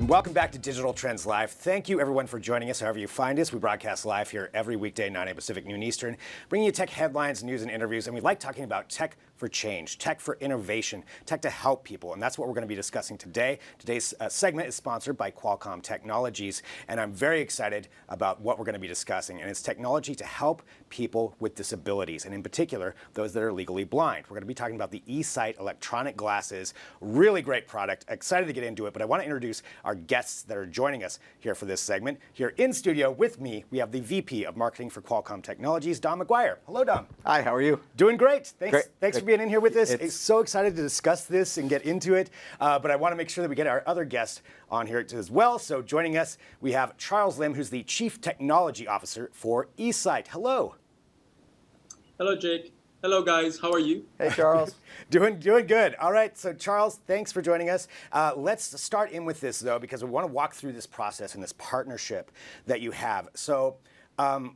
Welcome back to Digital Trends Live. Thank you, everyone, for joining us, however you find us. We broadcast live here every weekday, 9 a.m. Pacific, noon Eastern, bringing you tech headlines, news, and interviews. And we like talking about tech for change, tech for innovation, tech to help people. And that's what we're going to be discussing today. Today's segment is sponsored by Qualcomm Technologies. And I'm very excited about what we're going to be discussing. And it's technology to help people with disabilities, and in particular, those that are legally blind. We're going to be talking about the eSight electronic glasses. Really great product. Excited to get into it. But I want to introduce our guests that are joining us here for this segment. Here in studio with me, we have the VP of Marketing for Qualcomm Technologies, Don McGuire. Hello, Don. Hi, how are you? Doing great. Thanks Great. for being in here with us. I'm so excited to discuss this and get into it. But I want to make sure that we get our other guest on here as well. So joining us, we have Charles Lim, who's the Chief Technology Officer for eSight. Hello. Hello, Jake. Hello, guys. How are you? Hey, Charles. Doing good. All right. So, Charles, thanks for joining us. Let's start in with this, though, because we want to walk through this process and this partnership that you have. So, Don,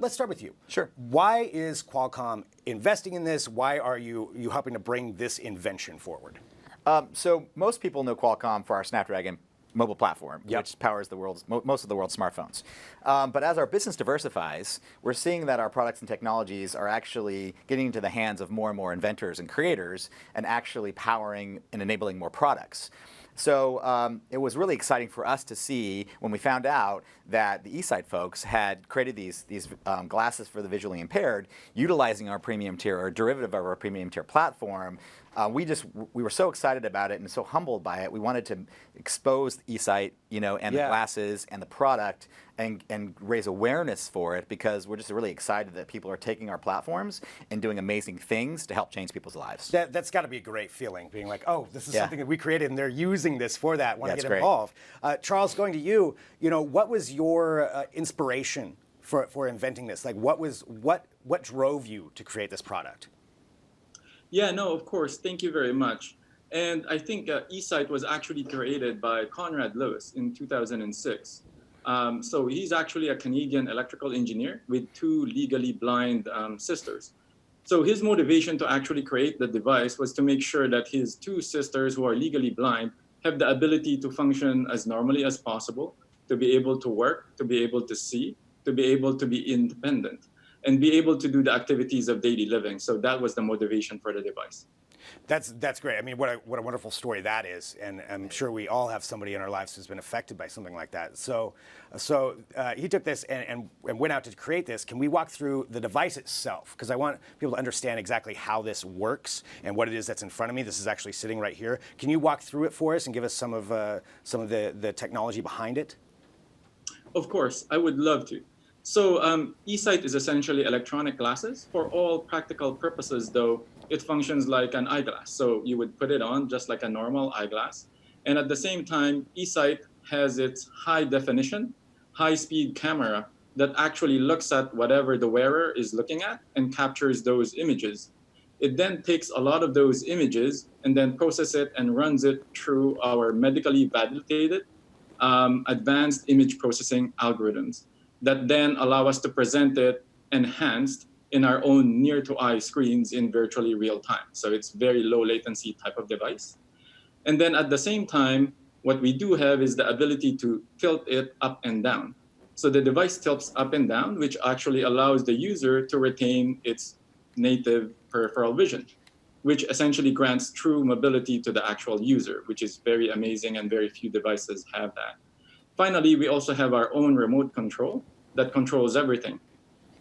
let's start with you. Sure. Why is Qualcomm investing in this? Why are you helping to bring this invention forward? So most people know Qualcomm for our Snapdragon mobile platform, which powers most of the world's smartphones. But as our business diversifies, we're seeing that our products and technologies are actually getting into the hands of more and more inventors and creators and actually powering and enabling more products. So it was really exciting for us to see when we found out that the eSight folks had created these glasses for the visually impaired, utilizing our premium tier or derivative of our premium tier platform. We were so excited about it and so humbled by it. We wanted to expose eSight, and the glasses and the product and raise awareness for it, because we're just really excited that people are taking our platforms and doing amazing things to help change people's lives. That's got to be a great feeling, being like, oh, this is something that we created and they're using this for that. Want to get involved. Charles, going to you, what was your inspiration for inventing this? Like, what drove you to create this product? Yeah, no, of course. Thank you very much. And I think eSight was actually created by Conrad Lewis in 2006. So he's actually a Canadian electrical engineer with two legally blind sisters. So his motivation to actually create the device was to make sure that his two sisters who are legally blind have the ability to function as normally as possible, to be able to work, to be able to see, to be able to be independent, and be able to do the activities of daily living. So that was the motivation for the device. That's great. I mean, what a wonderful story that is, and I'm sure we all have somebody in our lives who's been affected by something like that. So he took this and went out to create this. Can we walk through the device itself? Because I want people to understand exactly how this works and what it is that's in front of me. This is actually sitting right here. Can you walk through it for us and give us some of the technology behind it? Of course, I would love to. So eSight is essentially electronic glasses. For all practical purposes, though, it functions like an eyeglass. So you would put it on just like a normal eyeglass. And at the same time, eSight has its high definition, high speed camera that actually looks at whatever the wearer is looking at and captures those images. It then takes a lot of those images and then processes it and runs it through our medically validated advanced image processing algorithms that then allow us to present it enhanced in our own near-to-eye screens in virtually real time. So it's very low latency type of device. And then at the same time, what we do have is the ability to tilt it up and down. So the device tilts up and down, which actually allows the user to retain its native peripheral vision, which essentially grants true mobility to the actual user, which is very amazing, and very few devices have that. Finally, we also have our own remote control that controls everything.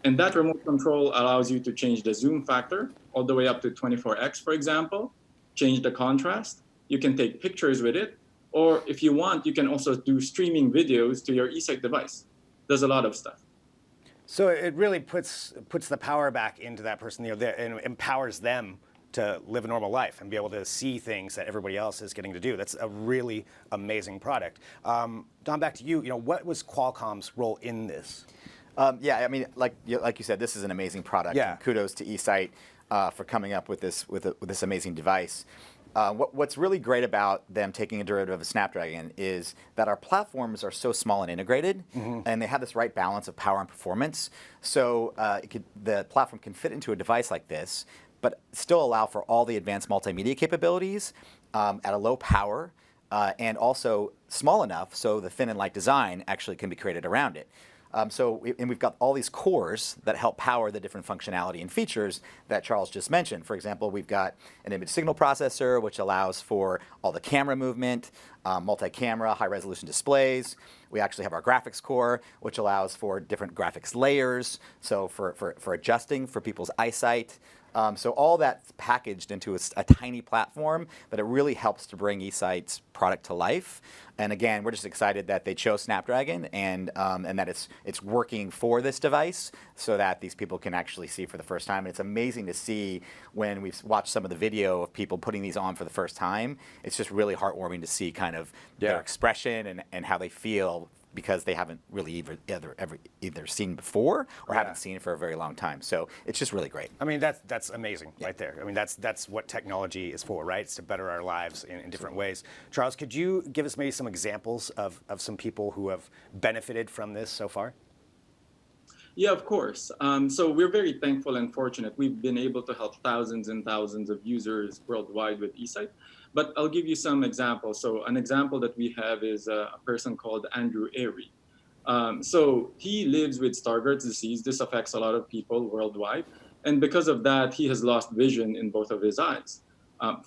And that remote control allows you to change the zoom factor all the way up to 24x, for example, change the contrast. You can take pictures with it, or if you want, you can also do streaming videos to your eSight device. There's a lot of stuff. So it really puts the power back into that person, and empowers them to live a normal life and be able to see things that everybody else is getting to do. That's a really amazing product. Don, back to you. What was Qualcomm's role in this? Yeah, I mean, like you said, this is an amazing product. Yeah. And kudos to eSight for coming up with this amazing device. What's really great about them taking a derivative of Snapdragon is that our platforms are so small and integrated, and they have this right balance of power and performance. So the platform can fit into a device like this, but still allow for all the advanced multimedia capabilities at a low power, and also small enough so the thin and light design actually can be created around it. And we've got all these cores that help power the different functionality and features that Charles just mentioned. For example, we've got an image signal processor, which allows for all the camera movement, multi-camera, high-resolution displays. We actually have our graphics core, which allows for different graphics layers, so for adjusting for people's eyesight. So all that's packaged into a tiny platform, but it really helps to bring eSight's product to life. And again, we're just excited that they chose Snapdragon and that it's working for this device so that these people can actually see for the first time. And it's amazing to see when we've watched some of the video of people putting these on for the first time. It's just really heartwarming to see kind of their expression and how they feel, because they haven't really either seen before or haven't seen it for a very long time. So it's just really great. I mean, that's amazing right there. I mean, that's what technology is for, right? It's to better our lives in different ways. Charles, could you give us maybe some examples of some people who have benefited from this so far? Yeah, of course. So we're very thankful and fortunate. We've been able to help thousands and thousands of users worldwide with eSight. But I'll give you some examples. So an example that we have is a person called Andrew Airy. So he lives with Stargardt's disease. This affects a lot of people worldwide. And because of that, he has lost vision in both of his eyes.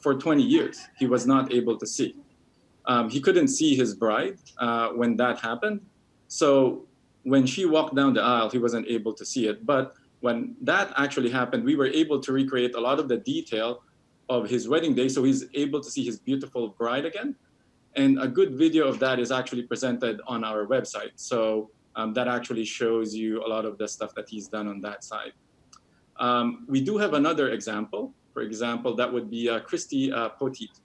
For 20 years, he was not able to see. He couldn't see his bride when that happened. So when she walked down the aisle, he wasn't able to see it. But when that actually happened, we were able to recreate a lot of the detail of his wedding day, so he's able to see his beautiful bride again. And a good video of that is actually presented on our website. So that actually shows you a lot of the stuff that he's done on that side. We do have another example. For example, that would be Christy Poteet.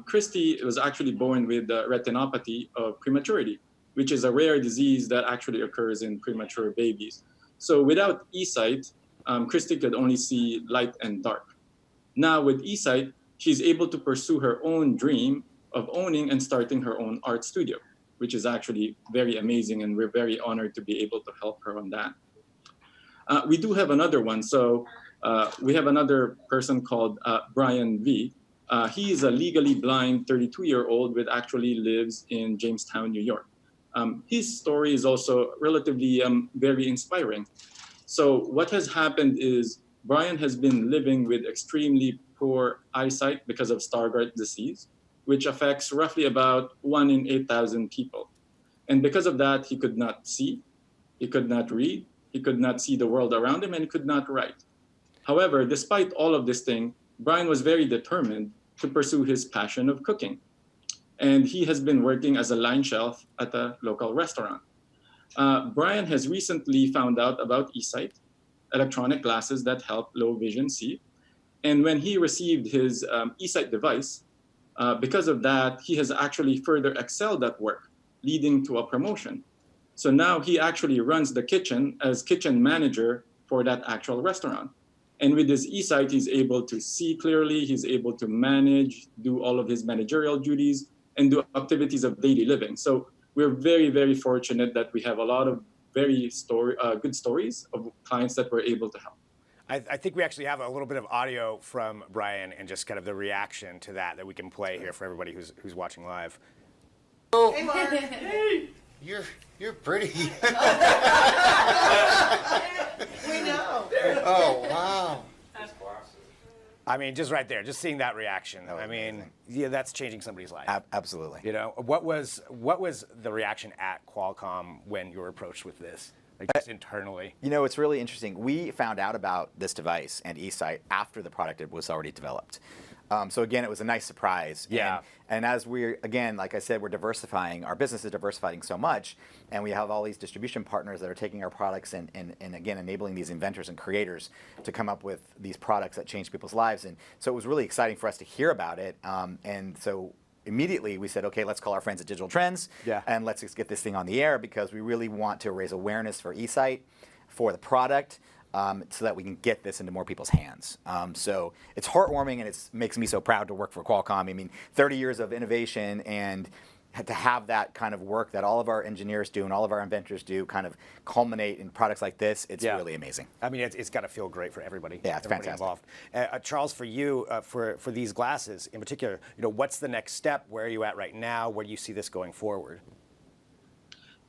Christy was actually born with retinopathy of prematurity, which is a rare disease that actually occurs in premature babies. So without eSight, Christy could only see light and dark. Now with eSight, she's able to pursue her own dream of owning and starting her own art studio, which is actually very amazing, and we're very honored to be able to help her on that. We do have another one. So we have another person called Bryan V. He is a legally blind 32-year-old that actually lives in Jamestown, New York. His story is also relatively very inspiring. So what has happened is Bryan has been living with extremely poor eyesight because of Stargardt disease, which affects roughly about 1 in 8,000 people. And because of that, he could not see, he could not read, he could not see the world around him, and he could not write. However, despite all of this thing, Bryan was very determined to pursue his passion of cooking. And he has been working as a line chef at a local restaurant. Bryan has recently found out about eSight, electronic glasses that help low vision see. And when he received his eSight device, because of that, he has actually further excelled at work, leading to a promotion. So now he actually runs the kitchen as kitchen manager for that actual restaurant. And with his eSight, he's able to see clearly, he's able to manage, do all of his managerial duties, and do activities of daily living. So we're very, very fortunate that we have a lot of very good stories of clients that we're able to help. I think we actually have a little bit of audio from Bryan and just kind of the reaction to that we can play here for everybody who's watching live. Oh, hey, Mark. Hey, you're pretty. We know. Oh, wow. I mean, just right there, just seeing that reaction. I mean, yeah, that's changing somebody's life. Absolutely. You know, what was the reaction at Qualcomm when you were approached with this, like just internally? You know, it's really interesting. We found out about this device and eSight after the product was already developed. So again, it was a nice surprise. Yeah. And as we're, again, like I said, we're diversifying, our business is diversifying so much, and we have all these distribution partners that are taking our products and again, enabling these inventors and creators to come up with these products that change people's lives. And so it was really exciting for us to hear about it. And so immediately we said, okay, let's call our friends at Digital Trends, and let's just get this thing on the air, because we really want to raise awareness for eSight, for the product, so that we can get this into more people's hands. So it's heartwarming, and it makes me so proud to work for Qualcomm. I mean, 30 years of innovation, and to have that kind of work that all of our engineers do and all of our inventors do kind of culminate in products like this, it's really amazing. I mean, it's got to feel great for everybody. Yeah, it's everybody fantastic. Involved. Charles, for you, for these glasses in particular, what's the next step? Where are you at right now? Where do you see this going forward?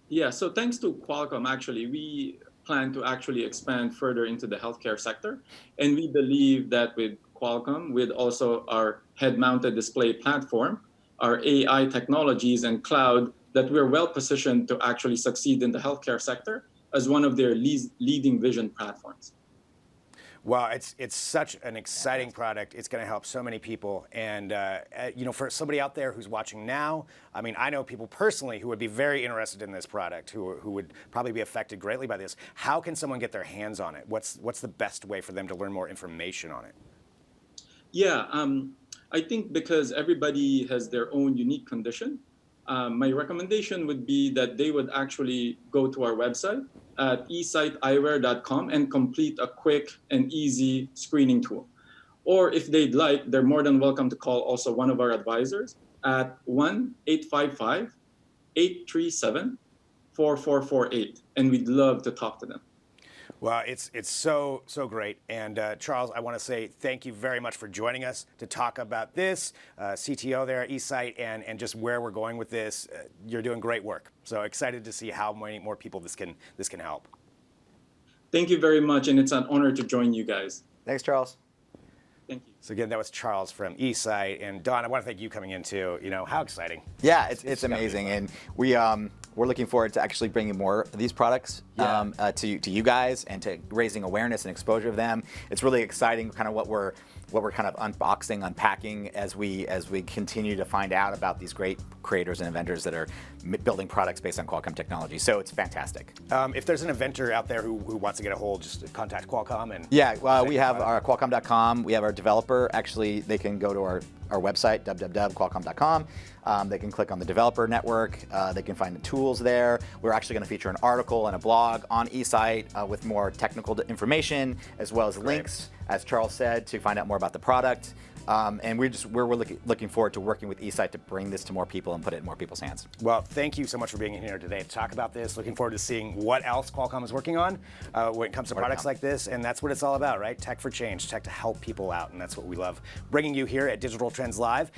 Yeah, so thanks to Qualcomm, actually, we plan to actually expand further into the healthcare sector. And we believe that with Qualcomm, with also our head-mounted display platform, our AI technologies and cloud, that we're well positioned to actually succeed in the healthcare sector as one of their leading vision platforms. Well, it's such an exciting product. It's going to help so many people. And, for somebody out there who's watching now, I mean, I know people personally who would be very interested in this product, who would probably be affected greatly by this. How can someone get their hands on it? What's the best way for them to learn more information on it? Yeah, I think because everybody has their own unique condition, my recommendation would be that they would actually go to our website at esighteyewear.com and complete a quick and easy screening tool. Or if they'd like, they're more than welcome to call also one of our advisors at 1-855-837-4448, and we'd love to talk to them. Well, it's so great. And Charles, I want to say thank you very much for joining us to talk about this, CTO there at eSight, and just where we're going with this. You're doing great work. So excited to see how many more people this can help. Thank you very much, and it's an honor to join you guys. Thanks, Charles. Thank you. So again, that was Charles from eSight. And Don, I want to thank you coming in too. How exciting. Yeah, it's amazing. And we're looking forward to actually bringing more of these products to you guys and to raising awareness and exposure of them. It's really exciting kind of what we're kind of unboxing, unpacking as we continue to find out about these great creators and inventors that are building products based on Qualcomm technology. So it's fantastic. If there's an inventor out there who wants to get a hold, just contact Qualcomm. And we have our Qualcomm.com. We have our developer. Actually, they can go to our website, www.qualcomm.com. They can click on the developer network. They can find the tools there. We're actually going to feature an article and a blog on eSight with more technical information, as well as links, as Charles said, to find out more about the product. And we're looking forward to working with eSight to bring this to more people and put it in more people's hands. Well, thank you so much for being here today to talk about this. Looking forward to seeing what else Qualcomm is working on when it comes to products like this. And that's what it's all about, right? Tech for change, tech to help people out. And that's what we love bringing you here at Digital Trends Live.